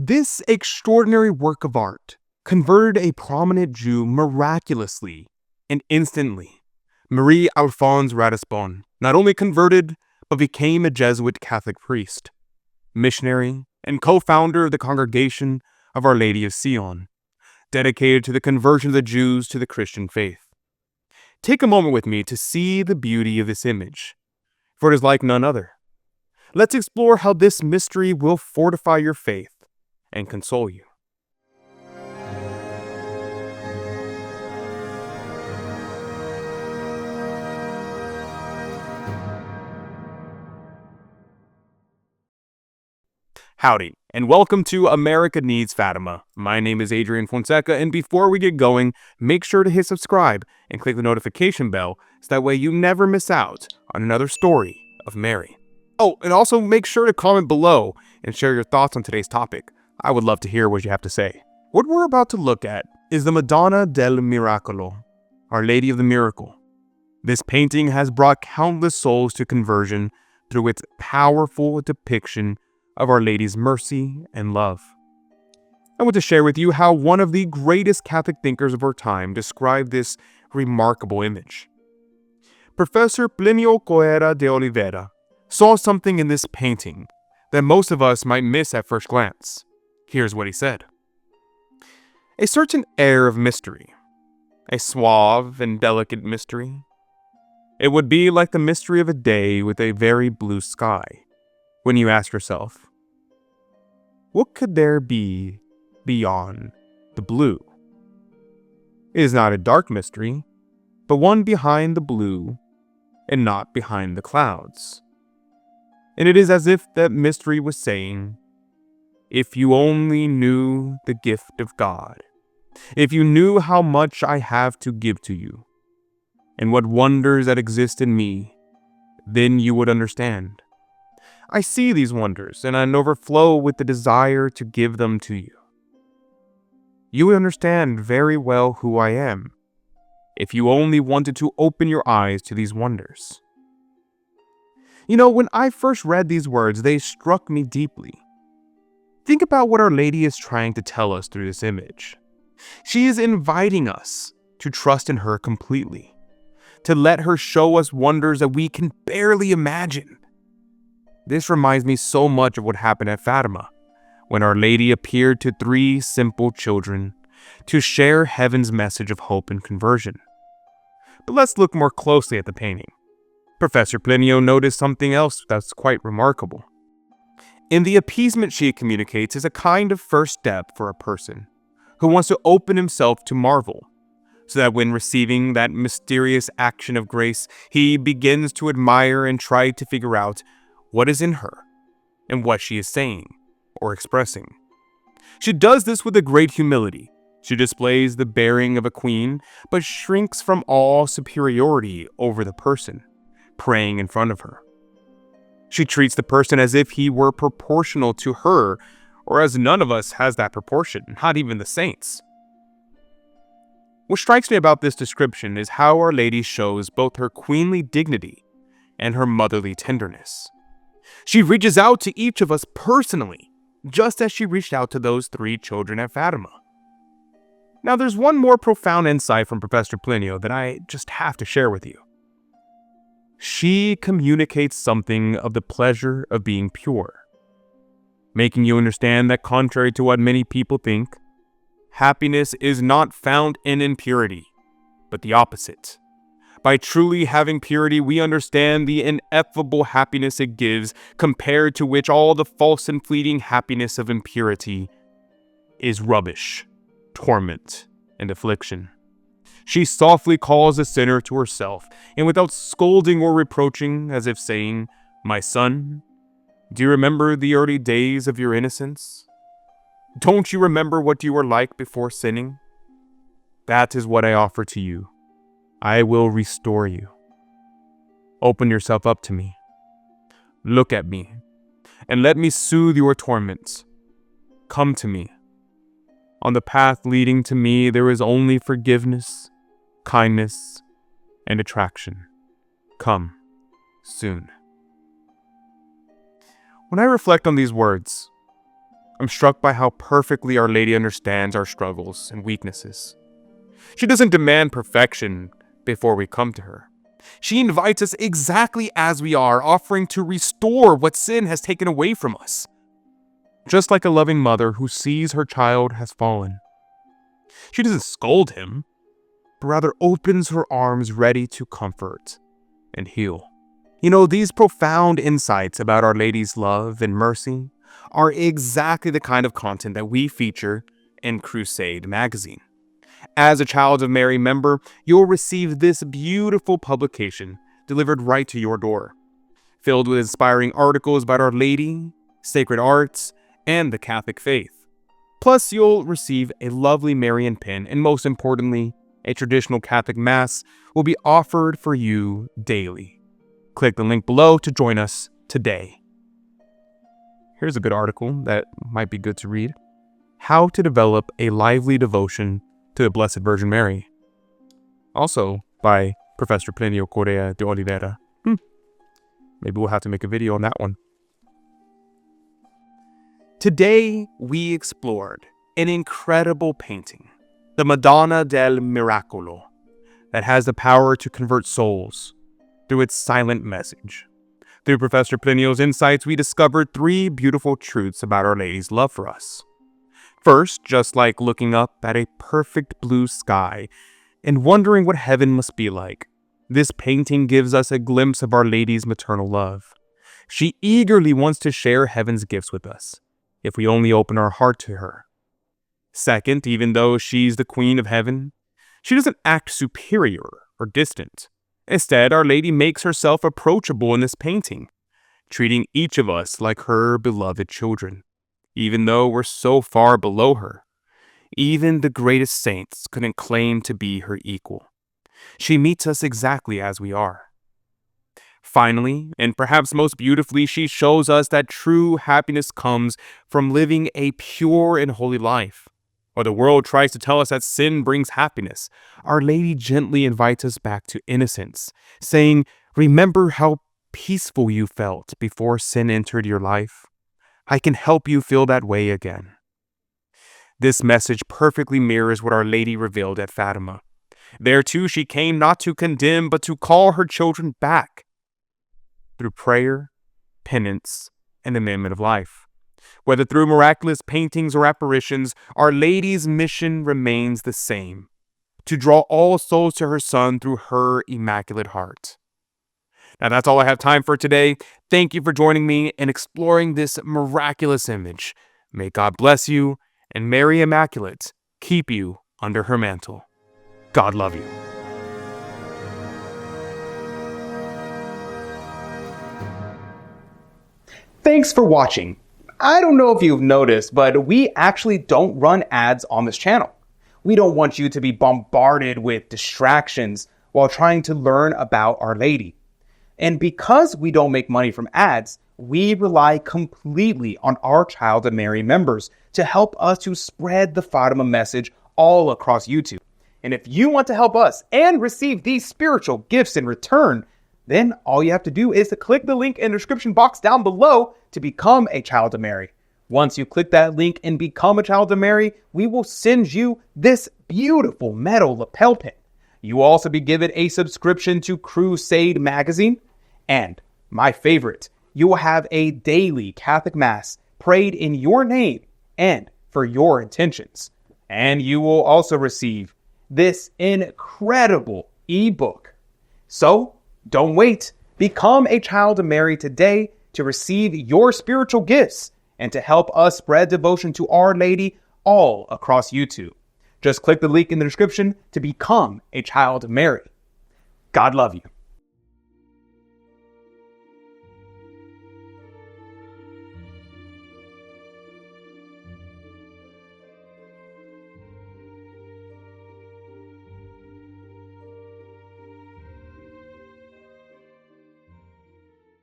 This extraordinary work of art converted a prominent Jew miraculously and instantly. Marie-Alphonse Ratisbonne not only converted, but became a Jesuit Catholic priest, missionary, and co-founder of the Congregation of Our Lady of Sion, dedicated to the conversion of the Jews to the Christian faith. Take a moment with me to see the beauty of this image, for it is like none other. Let's explore how this mystery will fortify your faith and console you. Howdy, and welcome to America Needs Fatima. My name is Adrian Fonseca, and before we get going, make sure to hit subscribe and click the notification bell so that way you never miss out on another story of Mary. Oh, and also make sure to comment below and share your thoughts on today's topic. I would love to hear what you have to say. What we're about to look at is the Madonna del Miracolo, Our Lady of the Miracle. This painting has brought countless souls to conversion through its powerful depiction of Our Lady's mercy and love. I want to share with you how one of the greatest Catholic thinkers of our time described this remarkable image. Professor Plinio Correa de Oliveira saw something in this painting that most of us might miss at first glance. Here's what he said. A certain air of mystery, a suave and delicate mystery. It would be like the mystery of a day with a very blue sky, when you ask yourself, what could there be beyond the blue? It is not a dark mystery, but one behind the blue and not behind the clouds. And it is as if that mystery was saying, if you only knew the gift of God, if you knew how much I have to give to you, and what wonders that exist in me, then you would understand. I see these wonders, and I overflow with the desire to give them to you. You would understand very well who I am, if you only wanted to open your eyes to these wonders. You know, when I first read these words, they struck me deeply. Think about what Our Lady is trying to tell us through this image. She is inviting us to trust in her completely, to let her show us wonders that we can barely imagine. This reminds me so much of what happened at Fatima, when Our Lady appeared to 3 simple children to share heaven's message of hope and conversion. But let's look more closely at the painting. Professor Plinio noticed something else that's quite remarkable. In the appeasement she communicates is a kind of first step for a person who wants to open himself to marvel, so that when receiving that mysterious action of grace, he begins to admire and try to figure out what is in her, and what she is saying or expressing. She does this with a great humility. She displays the bearing of a queen, but shrinks from all superiority over the person praying in front of her. She treats the person as if he were proportional to her, or as none of us has that proportion, not even the saints. What strikes me about this description is how Our Lady shows both her queenly dignity and her motherly tenderness. She reaches out to each of us personally, just as she reached out to those 3 children at Fatima. Now, there's one more profound insight from Professor Plinio that I just have to share with you. She communicates something of the pleasure of being pure, making you understand that contrary to what many people think, happiness is not found in impurity, but the opposite. By truly having purity, we understand the ineffable happiness it gives, compared to which all the false and fleeting happiness of impurity is rubbish, torment, and affliction. She softly calls the sinner to herself, and without scolding or reproaching, as if saying, my son, do you remember the early days of your innocence? Don't you remember what you were like before sinning? That is what I offer to you. I will restore you. Open yourself up to me. Look at me, and let me soothe your torments. Come to me. On the path leading to me, there is only forgiveness, kindness, and attraction. Come soon. When I reflect on these words, I'm struck by how perfectly Our Lady understands our struggles and weaknesses. She doesn't demand perfection before we come to her. She invites us exactly as we are, offering to restore what sin has taken away from us. Just like a loving mother who sees her child has fallen. She doesn't scold him, but rather opens her arms ready to comfort and heal. These profound insights about Our Lady's love and mercy are exactly the kind of content that we feature in Crusade magazine. As a Child of Mary member, you'll receive this beautiful publication delivered right to your door, filled with inspiring articles about Our Lady, sacred arts, and the Catholic faith. Plus, you'll receive a lovely Marian pin, and most importantly, a traditional Catholic Mass will be offered for you daily. Click the link below to join us today. Here's a good article that might be good to read. How to develop a lively devotion to the Blessed Virgin Mary. Also by Professor Plinio Correa de Oliveira. Maybe we'll have to make a video on that one. Today, we explored an incredible painting, the Madonna del Miracolo, that has the power to convert souls through its silent message. Through Professor Plinio's insights, we discovered 3 beautiful truths about Our Lady's love for us. First, just like looking up at a perfect blue sky and wondering what heaven must be like, this painting gives us a glimpse of Our Lady's maternal love. She eagerly wants to share heaven's gifts with us, if we only open our heart to her. Second, even though she's the Queen of Heaven, she doesn't act superior or distant. Instead, Our Lady makes herself approachable in this painting, treating each of us like her beloved children, even though we're so far below her. Even the greatest saints couldn't claim to be her equal. She meets us exactly as we are. Finally, and perhaps most beautifully, she shows us that true happiness comes from living a pure and holy life. While the world tries to tell us that sin brings happiness, Our Lady gently invites us back to innocence, saying, "Remember how peaceful you felt before sin entered your life? I can help you feel that way again." This message perfectly mirrors what Our Lady revealed at Fatima. There too, she came not to condemn, but to call her children back through prayer, penance, and the amendment of life. Whether through miraculous paintings or apparitions, Our Lady's mission remains the same: to draw all souls to her Son through her Immaculate Heart. Now that's all I have time for today. Thank you for joining me in exploring this miraculous image. May God bless you, and Mary Immaculate keep you under her mantle. God love you. Thanks for watching. I don't know if you've noticed, but we actually don't run ads on this channel. We don't want you to be bombarded with distractions while trying to learn about Our Lady. And because we don't make money from ads, we rely completely on our Child of Mary members to help us to spread the Fatima message all across YouTube. And if you want to help us and receive these spiritual gifts in return, then all you have to do is to click the link in the description box down below to become a Child of Mary. Once you click that link and become a Child of Mary, we will send you this beautiful metal lapel pin. You will also be given a subscription to Crusade magazine. And my favorite, you will have a daily Catholic Mass prayed in your name and for your intentions. And you will also receive this incredible ebook. So, don't wait. Become a Child of Mary today to receive your spiritual gifts and to help us spread devotion to Our Lady all across YouTube. Just click the link in the description to become a Child of Mary. God love you.